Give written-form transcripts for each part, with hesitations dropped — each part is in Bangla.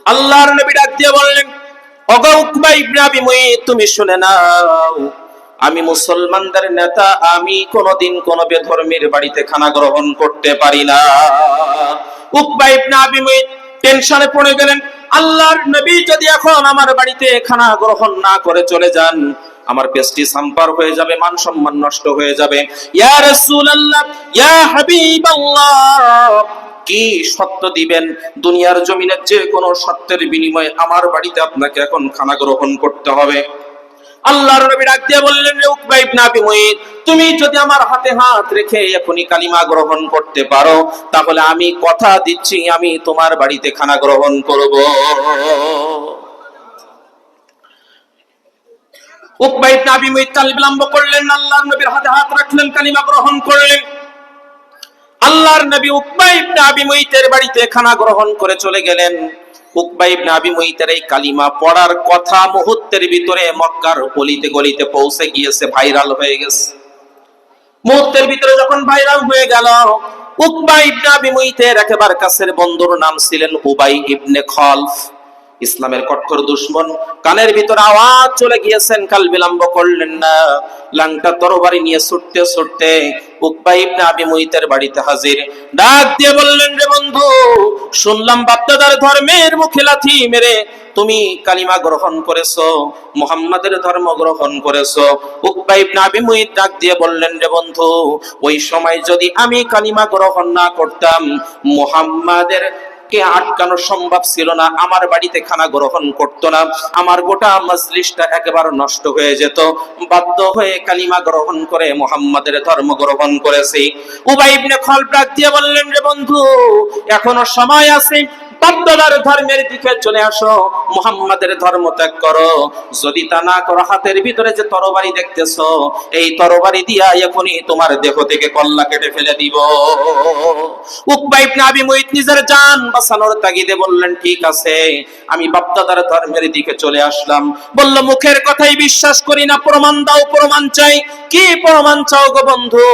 আল্লাহর নবী ডাক দিয়ে বললেন, ওগো উকবা ইবনে আবি মুঈত, তুমি শুনে নাও, আমি মুসলমানদের নেতা, আমি কোনদিন কোন বেধর্মীর বাড়িতে খানা গ্রহণ করতে পারি না। উকবা ইবনে আবি মুঈত টেনশনে পড়ে গেলেন, আল্লাহর নবী যদি এখন আমার বাড়িতে খানা গ্রহণ না করে চলে যান, আমার পেস্টি সাম্পার হয়ে যাবে, মান সম্মান নষ্ট হয়ে যাবে। ইয়া রাসূলুল্লাহ, ইয়া হাবিবাল্লাহ, কি সত্য দিবেন? দুনিয়ার জমিনের যে কোনো সত্যের বিনিময়ে আমার বাড়িতে আপনাকে এখন খানা গ্রহণ করতে হবে। আল্লাহর নবী ডাক দিয়ে বললেন, উকবা ইবনে আবি মুঈত, তুমি যদি আমার হাতে হাত রেখে এখনই কালিমা গ্রহণ করতে পারো, তাহলে আমি কথা দিচ্ছি আমি তোমার বাড়িতে খানা গ্রহণ করব। উকবা ইবনে আবি মুঈত কাল বিলম্ব করলেন, আল্লাহর নবীর হাতে হাত রাখলেন, কালিমা গ্রহণ করলেন। আল্লাহর নবী উকবা ইবনে আবি মুঈতের বাড়িতে খানা গ্রহণ করে চলে গেলেন। উকবা ইবনে আবি মুঈতের এই কালিমা পড়ার কথা মুহূর্তের ভিতরে মক্কার গলিতে গলিতে পৌঁছে গিয়েছে, ভাইরাল হয়ে গেছে। মুহূর্তের ভিতরে যখন ভাইরাল হয়ে গেল, উকবা ইবনে আবি মুঈতের একেবারে কাছের বন্ধুর নাম ছিলেন উবাই ইবনে খলফ, ইসলামের কঠোর দুশমন। কানের ভিতর আওয়াজ চলে গিয়েছেন, কাল বিলম্ব করলেন না, লাংটা তরবারি নিয়ে ছুটতে ছুটতে উকবা ইবনে আবি মুঈতের বাড়িতে হাজির। ডাক দিয়ে বললেন, রে বন্ধু, শুনলাম বাপদাদার ধর্মের মুখে লাথি মেরে তুমি কালিমা গ্রহণ করেছো, মুহাম্মাদের ধর্ম গ্রহণ করেছো। উকবা ইবনে আবি মুঈত ডাক দিয়ে বললেন, রে বন্ধু, ওই সময় যদি আমি কালিমা গ্রহণ না করতাম, মুহাম্মাদের কে আটকানো সম্ভব ছিল না, আমার বাড়িতে খানা গ্রহণ করতো না, আমার গোটা মজলিসটা একেবারে নষ্ট হয়ে যেত। বাধ্য হয়ে কালিমা গ্রহণ করে মুহাম্মাদের ধর্ম গ্রহণ করেছি। উবাই ইবনে খলফ ডাক দিয়ে বললেন, রে বন্ধু, এখনো সময় আছে, বাপদাদার ধর্মের দিকে চলে আসো, মুহাম্মাদের ধর্ম ত্যাগ করো। যদি তা না করো, হাতের ভিতরে যে তরবারি দেখতেছো, এই তরবারি দিয়া এখনই তোমার দেহ থেকে কল্লা কেটে ফেলে দিব। উকবা ইবনে আবি মুঈত নিজের জান বাঁচানোর তাগিদে বললেন, ঠিক আছে, আমি বাপদাদার ধর্মের দিকে চলে আসলাম। বলল, মুখের কথাই বিশ্বাস করি না, প্রমাণ দাও, প্রমাণ চাই। কি প্রমাণ চাও গো বন্ধু?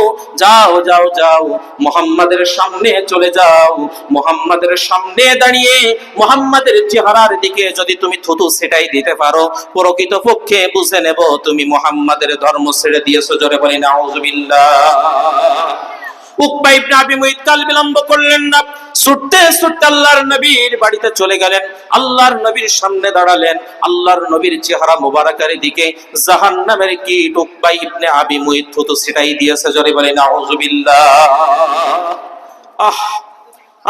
যাও যাও যাও, মুহাম্মাদের সামনে চলে যাও, মুহাম্মাদের সামনে দাঁড়িয়ে মুহাম্মাদের চেহারার দিকে যদি তুমি থুতু সেটাই দিতে পারো, প্রকৃত পক্ষে বুঝে নেব তুমি মুহাম্মাদের ধর্ম ছেড়ে দিয়েছো। জোরে বলি নাউজুবিল্লাহ। উকবা ইবনে আবি মুঈত কাল বিলম্ব করলেন না, ছুটতে ছুটতে আল্লাহর নবীর বাড়িতে চলে গেলেন, আল্লাহর নবীর সামনে দাঁড়ালেন। আল্লাহর নবীর চেহারা মোবারকের দিকে জাহান্নামের কীট উকবা ইবনে আবি মুঈত থুতু ছিটাই দিয়েছে। জোরে বলি নাউজুবিল্লাহ।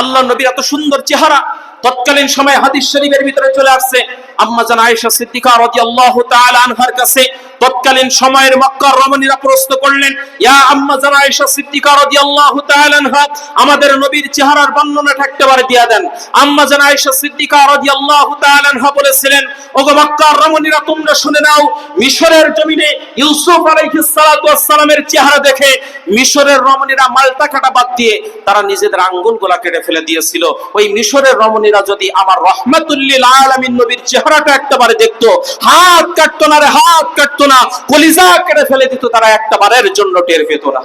আল্লাহর নবীর এত সুন্দর চেহারা তৎকালীন সময় হাদিস শরীফের ভিতরে চলে আসছে। আম্মা জান আয়েশা সিদ্দিকা রাদিয়াল্লাহু তাআলা আনহার কাছে তৎকালীন সময়ের মক্কার রমণীরা প্রশ্ন করলেন, ইয়া আম্মা জান আয়েশা সিদ্দিকা রাদিয়াল্লাহু তাআলা আনহা, আমাদের নবীর চেহারার বর্ণনা একবারে দিয়ে দেন। আম্মা জান আয়েশা সিদ্দিকা রাদিয়াল্লাহু তাআলা আনহা বলেছিলেন, ওগো মক্কার রমণীরা, তোমরা শুনে নাও, মিশরের জমিনে ইউসুফ আলাইহিস সালাতু ওয়াস সালামের চেহারা দেখে মিশরের রমণীরা মালটা কাটা বাদ দিয়ে তারা নিজেদের আঙ্গুলগুলা কেটে ফেলে দিয়েছিল। ওই মিশরের রমণীরা যদি আমার রাহমাতুল লিল আলামিন নবীর চেহারাটা একবারে দেখতো, হাত কাটতো না রে, হাত কাটতো না, কলিজা কেটে ফেলে দিত, তারা একবারের জন্য টের পেত না।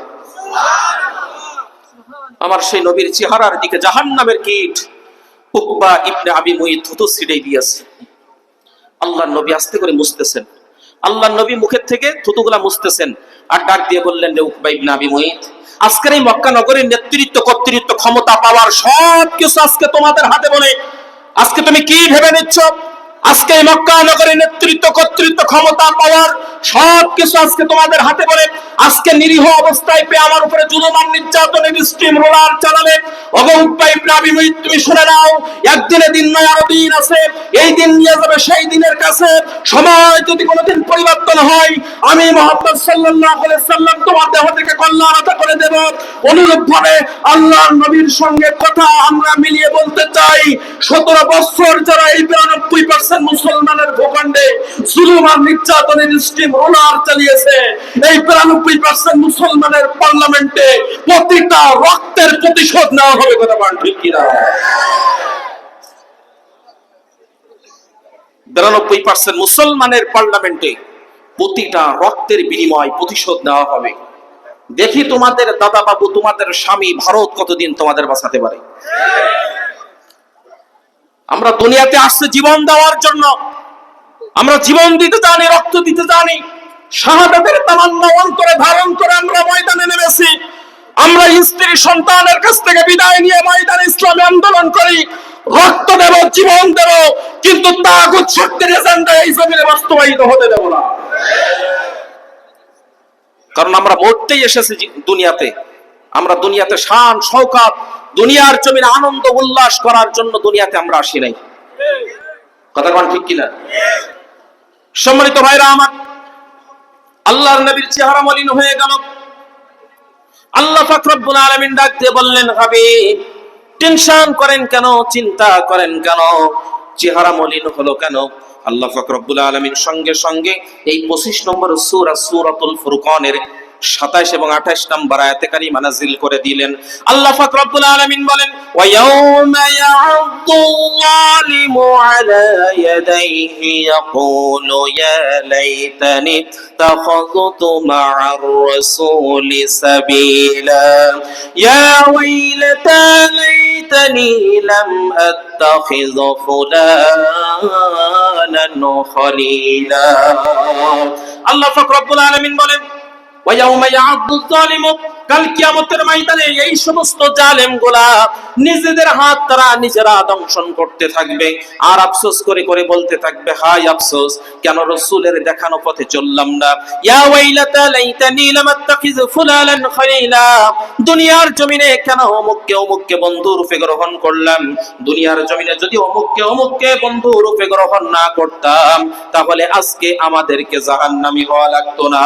আমার সেই নবীর চেহারার দিকে জাহান্নামের কীট উকবা ইবনে আবি মুঈত থুতু ছিটিয়ে দিয়েছে। আল্লাহর নবী আস্তে করে মুছতেছেন, আল্লাহর নবী মুখের থেকে থুতুগুলা মুছতেছেন, আর ডাক দিয়ে বললেন, রে উকবা ইবনে আবি মুঈত, আজকের এই মক্কা নগরীর নেতৃত্ব, কর্তৃত্ব, ক্ষমতা পাওয়ার সব কিছু আজকে তোমাদের হাতে। বলে আজকে তুমি কি ভেবে নিচ্ছ? আজকে এই মক্কা নগরীর নেতৃত্ব, কর্তৃত্ব, ক্ষমতা পাওয়ার সব কিছু আজকে তোমাদের হাতে। বলে আজকে নিরীহ অবস্থায় পেয়ে আমার উপরে জুলুম আর নির্যাতনের স্টিম রোলার চালালে, ওগো উকবা ইবনে আবি মুঈত, তুমি শুনে নাও, একদিনে দিন নয়, আরো দিন আছে। এই দিন নিয়ে যাবে সেই দিনের কাছে। সময় যদি কোনোদিন পরিবর্তন হয়, আমি মুহাম্মদ সাল্লাল্লাহু আলাইহি সাল্লাম তোমার দেহ থেকে কল্লা আলাদা করে দেব। অনুরূপভাবে আল্লাহর নবীর সঙ্গে কথা আমরা মিলিয়ে বলতে চাই, 17 বছর যারা এই 92% মুসলমানের ভূখণ্ডে জুলুম আর নির্যাতনের স্টিম রোলার চালিয়েছে, এই 92% মুসলমানের পার্লামেন্টে প্রতিটা রক্তের প্রতিশোধ নেওয়া হবে। কথা বলেন ঠিক কিনা? 92% মুসলমানের পার্লামেন্টে প্রতিটা রক্তের বিনিময় প্রতিশোধ নেওয়া হবে। দেখি তোমাদের দাদা বাবু, তোমাদের স্বামী ভারত কতদিন তোমাদের বাঁচাতে পারে। আমরা দুনিয়াতে আসছে জীবন দেওয়ার জন্য। আমরা জীবন দিতে জানি, রক্ত দিতে জানি, শাহাদাতের তামান্না অন্তরে ধারণ করে আমরা ময়দানে নেমেছি। আমরা স্ত্রী সন্তানের কাছ থেকে বিদায় নিয়ে ময়দানে ইসলামী আন্দোলন করি, রক্ত দেব, জীবন দেব, কিন্তু তাগুত শক্তির এজেন্ডা এই জমিনে বাস্তবায়িত হতে দেব না। কারণ আমরা মরতেই এসেছি দুনিয়াতে। আমরা দুনিয়াতে শান শওকত, দুনিয়ার জমিনে আনন্দ উল্লাস করার জন্য দুনিয়াতে আমরা আসি নাই। কথা কোন ঠিক কিনা? সম্মানিত ভাইরা আমার, আল্লাহর নবীর চেহারা মলিন হয়ে গেল। আল্লাহ পাক রব্বুল আলামিন ডাক দিয়ে বললেন, হাবিব টেনশন করেন কেন, চিন্তা করেন কেন, চেহারা মলিন হলো কেন? আল্লাহ পাক রব্বুল আলামিন সঙ্গে সঙ্গে এই 25 নম্বর সূরা সূরাতুল ফুরকানের 27 এবং 28 নম্বর আয়াতে কারিমা নাযিল করে দিলেন। আল্লাহ পাক রব্বুল আলামিন বলেন, ওয়া ইয়াউমা ইয়া'আদ্দু-যালিমু আলা ইয়াদাইহি ইয়াকুলু ইয়া লাইতানি ইত্তাখাযতু মা'আর রাসূলি সাবিলা ইয়া ওয়াইলাতা লাইতানি লাম আত্তাখিয ফুলানান খলিলা। আল্লাহ পাক রব্বুল আলামিন বলেন, ওয়ায়াউমা ইয়া'আদ্দু যালিমু, কাল কিয়ামতের ময়দানে এই সমস্ত জালেমগুলা নিজেদের হাত তারা নিজেরা দংশন করতে থাকবে আর আফসোস করে করে বলতে থাকবে, হায় আফসোস, কেন রাসূলের দেখানো পথে চললাম না। ইয়া ওয়াইলাতা লাইতানি লাম আত্তাখিযু ফুলানান খলিলা, দুনিয়ার জমিনে কেন অমুককে বন্ধু রূপে গ্রহণ করলাম। দুনিয়ার জমিনে যদি অমুককে বন্ধু রূপে গ্রহণ না করতাম, তাহলে আজকে আমাদেরকে জাহান্নামী হওয়া লাগতো না।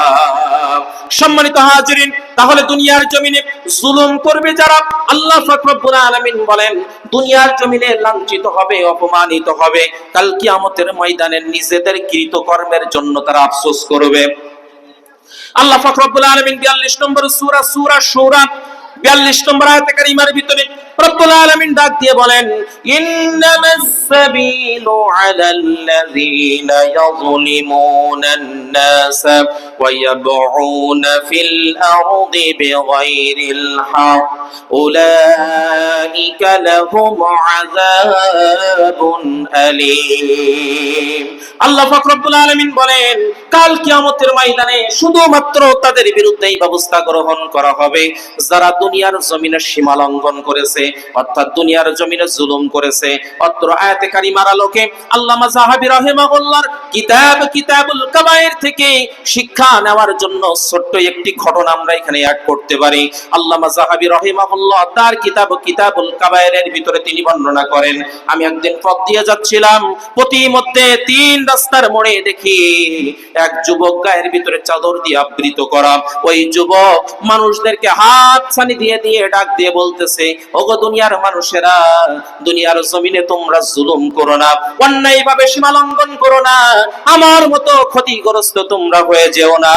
সম্মানিত হাজিরিন, তাহলে দুনিয়ার জমিনে জুলুম করবে যারা, আল্লাহ পাক রব্বুল আলামিন বলেন দুনিয়ার জমিনে লাঞ্ছিত হবে, অপমানিত হবে, কাল কিয়ামতের ময়দানে নিজেদের কৃত কর্মের জন্য তারা আফসোস করবে। আল্লাহ পাক রব্বুল আলামিন 42 নম্বর সূরা শুরা 42 নম্বর আয়াতে কারিমার ভিতরে রব্বুল আলামিন ডাক দিয়ে বলেন, ইন্নামাস সাবিলু আলাল্লাযীনা ইয়াযলিমুনান নাস ওয়া ইয়াবউনা ফিল আরদি বিগাইরিল হক উলাইকা লাহুম আযাবুন আলীম। আল্লাহ পাক রব্বুল আলামিন বলেন, কাল কিয়ামতের ময়দানে শুধুমাত্র তাদের বিরুদ্ধেই ব্যবস্থা গ্রহণ করা হবে যারা দুনিয়ার জমিনে সীমা লঙ্ঘন করেছে, অর্থাৎ দুনিয়ার জমিনে জুলুম করেছে। অত্র আয়াতে কারিমার আলোকে আল্লামা যাহাবী রাহিমাহুল্লাহর কিতাবুল কাবায়ের থেকে শিক্ষা নেওয়ার জন্য ছোট্ট একটি ঘটনা আমরা এখানে অ্যাড করতে পারি। আল্লামা যাহাবী রাহিমাহুল্লাহ তার কিতাবুল কাবায়েরের ভিতরে তিনি বর্ণনা করেন, আমি একদিন পথ দিয়ে যাচ্ছিলাম, পথিমধ্যে 3 রাস্তার মোড়ে দেখি এক যুবক গায়ের ভিতরে চাদর দিয়ে আবৃত করা। ওই যুবক মানুষদেরকে হাত ছানি দিয়ে দিয়ে ডাক দিয়ে বলতেছে, ওগো দুনিয়ার মানুষেরা, দুনিয়ার জমিনে তোমরা জুলুম করো না, অন্যায় ভাবে সীমা লঙ্ঘন করো না, আমার মতো ক্ষতিগ্রস্ত তোমরা হয়ে যেও না।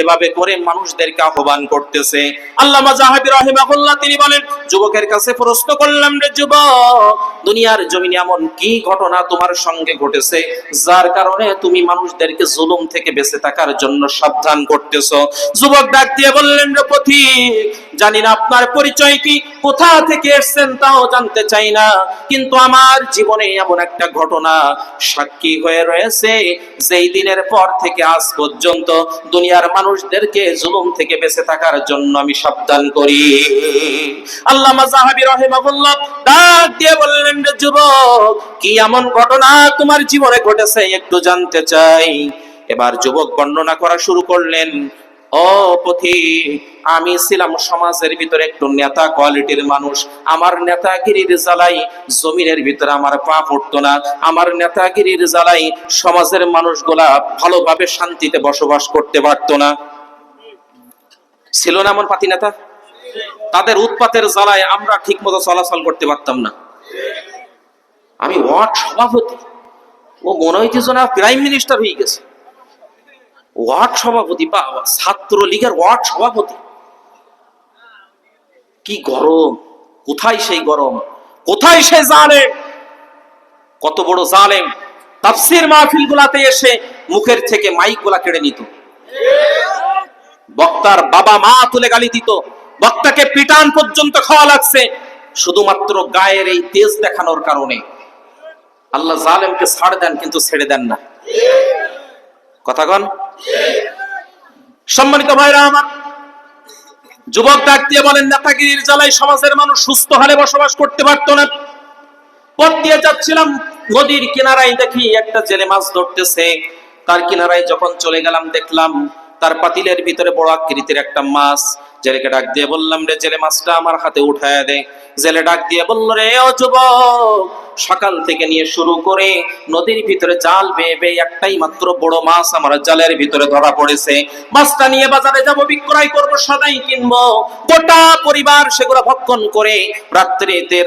এভাবে করে মানুষদেরকে আহ্বান করতেছে। আল্লামা যাহাবী রাহিমাহুল্লাহ তিনি বলেন, যুবকের কাছে প্রশ্ন করলাম, রে যুবক, দুনিয়ার জমিনে এমন কি ঘটনা তোমার সঙ্গে ঘটেছে যার কারণে তুমি মানুষদেরকে জুলুম থেকে বেঁচে থাকার জন্য সাবধান করতেছো? যুবক ডাক দিয়ে বললেন, রে পথিক, জানি না আপনার পরিচয় কি, কোথা থেকে এসেছেন তাও জানতে চাই না, কিন্তু আমার জীবনে এমন একটা ঘটনা সাক্ষী হয়ে রয়েছে যেই দিনের পর থেকে আজ পর্যন্ত দুনিয়ার মানুষদেরকে জুলুম থেকে বেঁচে থাকার জন্য আমি সাবধান করি। আল্লামা যাহাবী রাহিমাহুল্লাহ ডাক দিয়ে বললেন, রে যুবক, কি এমন ঘটনা তোমার জীবনে ঘটেছে একটু জানতে চাই। এবার যুবক বর্ণনা করা শুরু করলেন, ও পথিক, আমি ছিলাম সমাজের ভিতরে একটু নেতা কোয়ালিটির মানুষ। আমার নেতাগিরির জ্বালাই জমিনের ভিতরে আমার পা পড়তো না। আমার নেতাগিরির জ্বালাই সমাজের মানুষগুলা ভালোভাবে শান্তিতে বসবাস করতে পারতো না। ছিল না এমন পাতি নেতা? তাদের উৎপাতের জ্বালায় আমরা ঠিক মতো চলাচল করতে পারতাম না। আমি ওয়ার্ড সভাপতি, ও মনে হইতে না প্রাইম মিনিস্টার হয়ে গেছে। ওয়ার্ড সভাপতি, বাবা, ছাত্র লীগের ওয়ার্ড সভাপতি। কি গরম! কোথায় সেই গরম, কোথায় সেই জালেম? কত বড় জালেম! তাফসীর মাহফিল গুলাতে এসে মুখের থেকে মাইক গুলা কেড়ে নিত, বক্তার বাবা মা তুলে গালি দিত, বক্তাকে পিটান পর্যন্ত খাওয়া লাগছে শুধুমাত্র গায়ের এই তেজ দেখানোর কারণে। আল্লাহ জালেমকে ছাড় দেন কিন্তু ছেড়ে দেন না। কথা কন। সম্মানিত ভাইরা আমার, যুবক ডাক দিয়ে বলেন, নেতাগিরির জ্বালায় সমাজের মানুষ সুস্থ হালে বসবাস করতে পারতো না। পথ দিয়ে যাচ্ছিলাম, নদীর কিনারায় দেখি একটা জেলে মাছ ধরতেছে। তার কিনারায় যখন চলে গেলাম, দেখলাম তার পাতিলের ভিতরে বড় আকৃতির একটা মাছ। জেলেকে ডাক দিয়ে বললাম, রে জেলে মাছটা আমার হাতে উঠায় দে। জেলে ডাক দিয়ে বলল, রে ও যুবক, সকাল থেকে নিয়ে শুরু করে নদীর ভিতরে জাল বেয়ে বেয়ে একটাই মাত্র বড় মাছ আমার জালের ভিতরে ধরা পড়েছে। মাছটা নিয়ে বাজারে যাব, বিক্রয় করব, সদাই কিনবো, গোটা পরিবার সেগুলো ভক্ষণ করে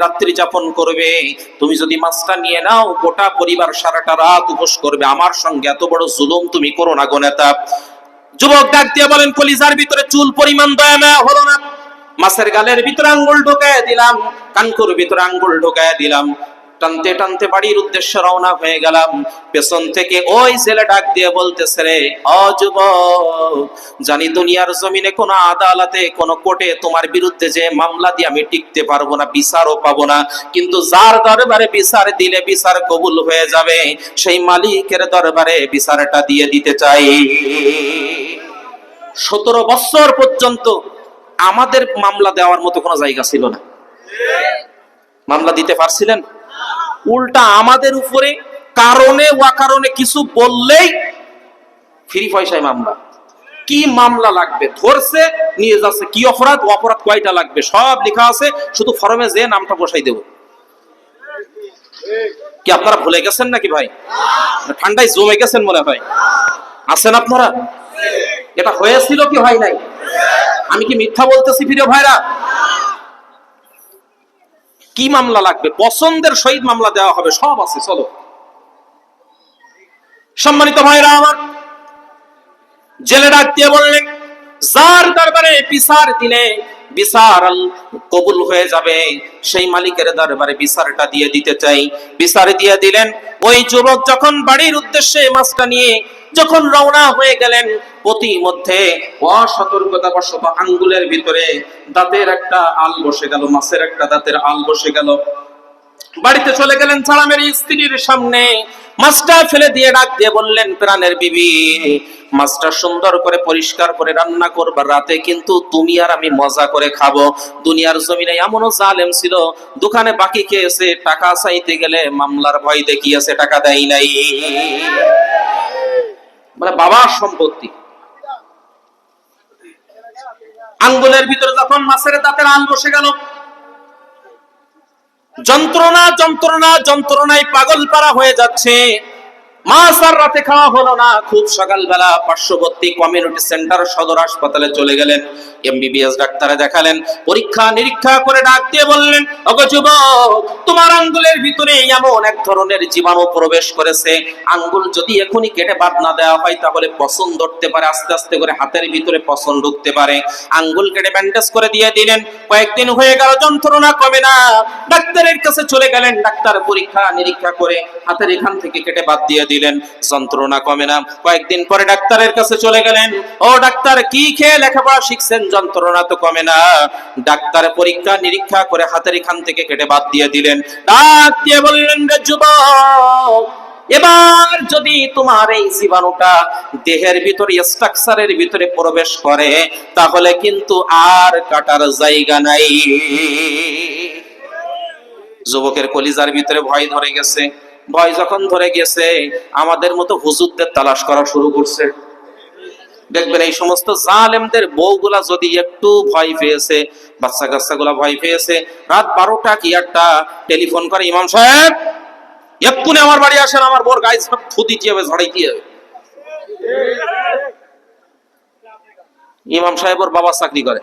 রাত্রি যাপন করবে। তুমি যদি মাছটা নিয়ে নাও, গোটা পরিবার সারাটা রাত উপোস করবে। আমার সঙ্গে এত বড় জুলুম তুমি করো না গো নেতা। যুবক ডাক দিয়ে বলেন, কলিজার ভিতরে চুল পরিমাণ দয়া মায়া হলো না। মাছের গালের ভিতরে আঙ্গুল ঢোকায় দিলাম, কানকুর ভিতরে আঙ্গুল ঢোকায় দিলাম, টানতে টানতে বাড়ির উদ্দেশ্যে রওনা হয়ে গেলাম। পেছন থেকে ওই ছেলে ডাক দিয়ে বলতেছে, রে ও যুবক, জানি দুনিয়ার জমিনে কোন আদালতে, কোন কোর্টে তোমার বিরুদ্ধে যে মামলা দিয়ে আমি টিকতে পারবো না, বিচারও পাবো না, কিন্তু যার দরবারে বিচার দিলে বিচার কবুল হয়ে যাবে, সেই মালিকের দরবারে বিচারটা দিয়ে দিতে চাই। 17 বছর পর্যন্ত আমাদের মামলা দেওয়ার মতো কোনো জায়গা ছিল না। মামলা দিতে পারছিলেন? উল্টা আমাদের উপরে কারণে ওয়াকারণে কিছু বললেই ফ্রি পয়সায় মামলা। কি মামলা লাগবে, ধরছে নিয়ে যাচ্ছে, কি অপরাধ, অপরাধ কয়টা লাগবে সব লেখা আছে, শুধু ফরমে যে নামটা বসাই দেব। কি আপনারা ভুলে গেছেন নাকি ভাই? ঠান্ডায় জমে গেছেন মনে হয়। আছেন আপনারা? এটা হয়েছিল কি হয় নাই? আমি কি মিথ্যা বলতেছি প্রিয় ভাইরা? কি মামলা লাগবে, পছন্দের সহিত মামলা দেওয়া হবে, সব আছে, চলো। সম্মানিত ভাইরা আমার, জেলে ডাক দিয়ে বললেন, যার দরবারে বিচার দিলে বিচার কবুল হয়ে যাবে, সেই মালিকের দরবারে বিচারটা দিয়ে দিতে চাই। বিচার দিয়ে দিলেন। ওই যুবক যখন বাড়ির উদ্দেশ্যে মাছটা নিয়ে যখন রওনা হয়ে গেলেন, প্রতিমধ্যে অসতর্কতাবশত আঙ্গুলের ভিতরে দাঁতের একটা আল বসে গেল, মাছের একটা দাঁতের আল বসে গেল। বাড়িতে চলে গেলেন সালামের স্ত্রীর সামনে, মাছটা ফেলে দিয়ে ডাক দিয়ে বললেন, প্রাণের বিবি, মাছটা সুন্দর করে পরিষ্কার করে রান্না করবা, রাতে কিন্তু তুমি আর আমি মজা করে খাবো। দুনিয়ার জমিনে এমনও জালেম ছিল, দোকানে বাকি খেয়েছে, টাকা চাইতে গেলে মামলার ভয় দেখিয়েছে, টাকা দেয় নাই। মানে বাবার সম্পত্তি। আঙ্গুলের ভিতরে যখন মাছের দাঁতের আল বসে গেল, যন্ত্রণা যন্ত্রণা যন্ত্রণায় পাগল পারা হয়ে যাচ্ছে। মাছ আর রাতে খাওয়া হলো না। খুব সকালবেলা পার্শ্ববর্তী কমিউনিটি সেন্টার সদর হাসপাতালে চলে গেলেন, এমবিবিএস ডাক্তারে দেখালেন। পরীক্ষা নিরীক্ষা করে ডাক দিয়ে বললেন, ওগো যুবক, তোমার আঙ্গুলের ভিতরে এমন এক ধরনের জীবাণু প্রবেশ করেছে, আঙ্গুল যদি এখনই কেটে বাদ না দেওয়া হয় তাহলে পছন ধরতে পারে, আস্তে আস্তে করে হাতের ভিতরে পছন ঢুকতে পারে। আঙ্গুল কেটে ব্যান্ডেজ করে দিয়ে দিলেন। কয়েকদিন হয়ে গেল, যন্ত্রণা কমে না। ডাক্তারের কাছে চলে গেলেন, ডাক্তার পরীক্ষা নিরীক্ষা করে হাতের এখান থেকে কেটে বাদ দিয়ে দিলেন, যন্ত্রণা কমে না। কয়েকদিন পরে ডাক্তারের কাছে চলে গেলেন, ও ডাক্তার, কি খেয়ে লেখাপড়া শিখছেন, যন্ত্রণা তো কমে না। ডাক্তার পরীক্ষা নিরীক্ষা করে হাতের এখান থেকে কেটে বাদ দিয়ে দিলেন। ডাক দিয়ে বললেন, রে যুবক, এবার যদি তোমার এই জীবাণুটা দেহের ভিতরে, স্ট্রাকচারের ভিতরে প্রবেশ করে, তাহলে কিন্তু আর কাটার জায়গা নাই। যুবকের কলিজার ভিতরে ভয় ধরে গেছে। ভয় যখন ধরে গেছে, আমাদের মতো হুজুরদের তালাশ করা শুরু করছে। দেখবেন এই সমস্ত জালেমদের বউগুলা যদি একটু ভয় পেয়েছে, বাচ্চা কাচ্চা গুলা ভয় পেয়েছে, রাত 12টা কি একটা টেলিফোন করে, ইমাম সাহেব এক্ষুনি আমার বাড়ি আসেন, আমার বোর গায়ে সব থুদিতে হবে, ঝড়াইতে হবে। ইমাম সাহেব ওর বাবা চাকরি করে।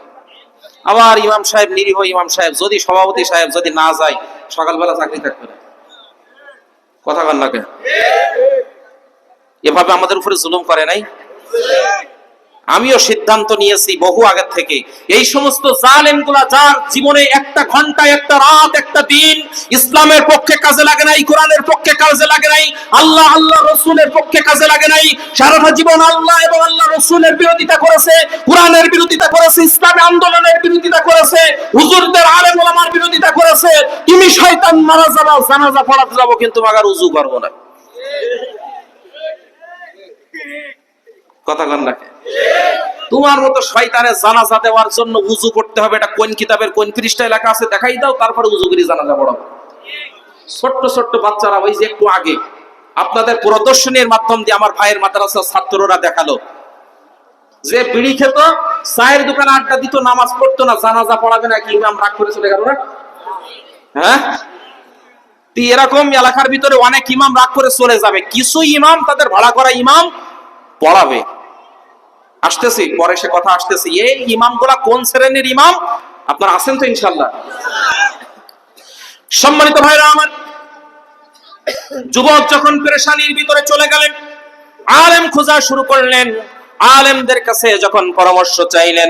আবার ইমাম সাহেব, নিরীহ ইমাম সাহেব, যদি সভাপতি সাহেব যদি না যায়, সকালবেলা চাকরি থাকবে না। কথা বল না কেন? এভাবে আমাদের উপরে জুলুম করে নাই? আমিও সিদ্ধান্ত নিয়েছি বহু আগের থেকে, এই সমস্ত জালেমগুলা যার জীবনে একটা ঘন্টা, একটা রাত, একটা দিন ইসলামের পক্ষে কাজে লাগে নাই, কোরআনের পক্ষে কাজে লাগে নাই, আল্লাহ আল্লাহ রসুলের পক্ষে কাজে লাগে নাই, সারাটা জীবন আল্লাহ এবং আল্লাহ রসুলের বিরোধিতা করেছে, কোরআনের বিরোধিতা করেছে, ইসলামী আন্দোলনের বিরোধিতা করেছে, হুজুরদের আলেম ওলামার বিরোধিতা করেছে, তুমি শয়তান মারা যাবা, জানাজা পড়াতে যাবো কিন্তু মাগার উজু করবো না। কথা কন না? তোমার মতো শয়তানের জানাজা দেওয়ার জন্য উজু করতে হবে, এটা কোন কিতাবের কোন পৃষ্ঠায় লেখা আছে দেখাই দাও, তারপরে উজু করে জানাজা পড়াবো। ছোট্ট ছোট্ট বাচ্চারা ওই যে একটু আগে আপনাদের প্রদর্শনীর মাধ্যম দিয়ে আমার ভাইয়ের মাদ্রাসার ছাত্ররা দেখালো যে বিড়ি খেত, চায়ের দোকানে আড্ডা দিত, নামাজ পড়তো না, জানাজা পড়াবে না কি ইমাম রাগ করে চলে গেল না? হ্যাঁ, এরকম এলাকার ভিতরে অনেক ইমাম রাগ করে চলে যাবে, কিছু ইমাম তাদের ভাড়া করা ইমাম পড়াবে। আসতেছি পরে সে কথা আসতেছি। এই ইমাম গুলা কোন শ্রেণীর ইমাম আপনারা আছেন তো ইনশাল্লাহ? সম্মানিত ভাইরা আমার, যুবক যখন পেরেশানির ভিতরে চলে গেলেন, আলেম খোঁজা শুরু করলেন, আলেমদের কাছে যখন পরামর্শ চাইলেন,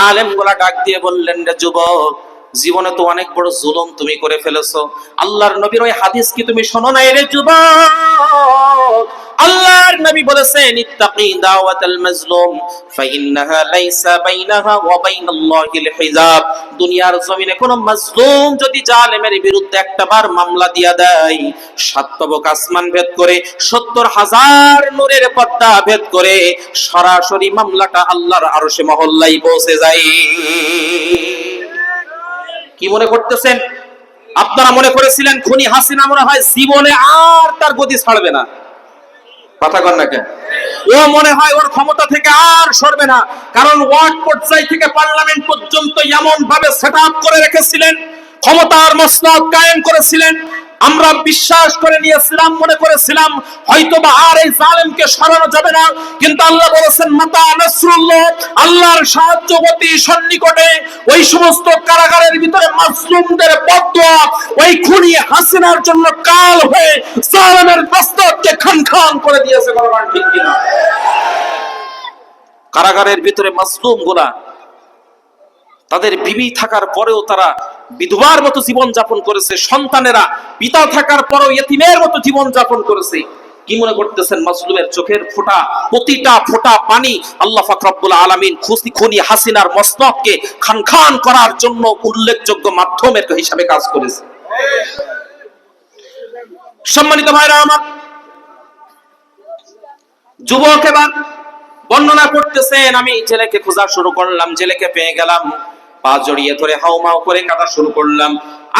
আলেম গুলা ডাক দিয়ে বললেন, রে যুবক, জীবনে তো অনেক বড় জুলুম তুমি করে ফেলেছো, আল্লাহর নবীর ওই হাদিস কি তুমি শোনো নাই রে যুবক? আল্লাহর নবী বলেছেন, ইত্তাকি দাওয়াতাল মাজলুম ফাইন্নাহা লাইসা বাইনাহা ওয়া বাইনাল্লাহিল হিজাব। দুনিয়ার জমিনে কোন মাজলুম যদি জালেমের বিরুদ্ধে একটাবার মামলা দিয়া দেয়, সাত তবক আসমান ভেদ করে ৭০,০০০ নূরের পর্দা ভেদ করে সরাসরি মামলাটা আল্লাহর আরশে মহল্লায় পৌঁছে যায়। কি মনে করতেছেন আপনারা? মনে করেছিলেন খুনি হাসিনা মনে হয় জীবনে আর তার গদি ছাড়বে না? কথা কন না কেন? ও মনে হয় ওর ক্ষমতা থেকে আর সরবে না, কারণ ওয়ার্ড পর্যায় থেকে পার্লামেন্ট পর্যন্ত এমন ভাবে সেটআপ করে রেখেছিলেন, ক্ষমতার মসনদ কায়েম করেছিলেন। আমরা বিশ্বাস করে নিয়েছিলাম, মনে করেছিলাম হয়তোবা আর এই জালেমকে সরানো যাবে না, কিন্তু আল্লাহ বলেছেন মাতা নাসরুল্লাহ, আল্লাহর সাহায্য অতি সন্নিকটে। ওই সমস্ত কারাগারের ভিতরে মাজলুমদের বদদুয়া ওই খুনি হাসিনার জন্য কাল হয়ে জালেমের মস্তককে খান খান করে দিয়েছে। বলবেন ঠিক কিনা? কারাগারের ভিতরে মাজলুম গুলা তাদের বিবি থাকার পরেও তারা বিধবার মতো জীবন যাপন করেছে, সন্তানেরা পিতা থাকার পরেও ইতিমের মতো জীবন যাপন করেছে। কি মনে করতেছেন মাজলুমের চোখের ফোঁটা, প্রতিটা ফোঁটা পানি আল্লাহ পাক রব্বুল আলামিন খুনি হাসিনার মস্তককে খান খান করার জন্য উল্লেখযোগ্য মাধ্যমের হিসাবে কাজ করেছে। সম্মানিত ভাইরা আমার, যুবক এবার বর্ণনা করতেছেন, আমি ছেলেকে খোঁজা শুরু করলাম, ছেলেকে পেয়ে গেলাম, পা জড়িয়ে ধরে হাউমাউ করে কাঁদা শুরু করলাম।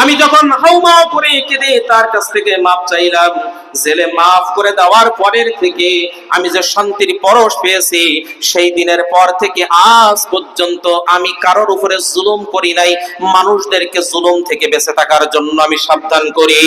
আমি যখন হাউমাউ করে কেঁদে তার কাছ থেকে মাপ চাইলাম, জেলে মাফ করে দেওয়ার পরের থেকে আমি যে শান্তির পরশ পেয়েছি, সেই দিনের পর থেকে আজ পর্যন্ত আমি কারোর উপরে জুলুম করি নাই। মানুষদেরকে জুলুম থেকে বেঁচে থাকার জন্য আমি সাবধান করি।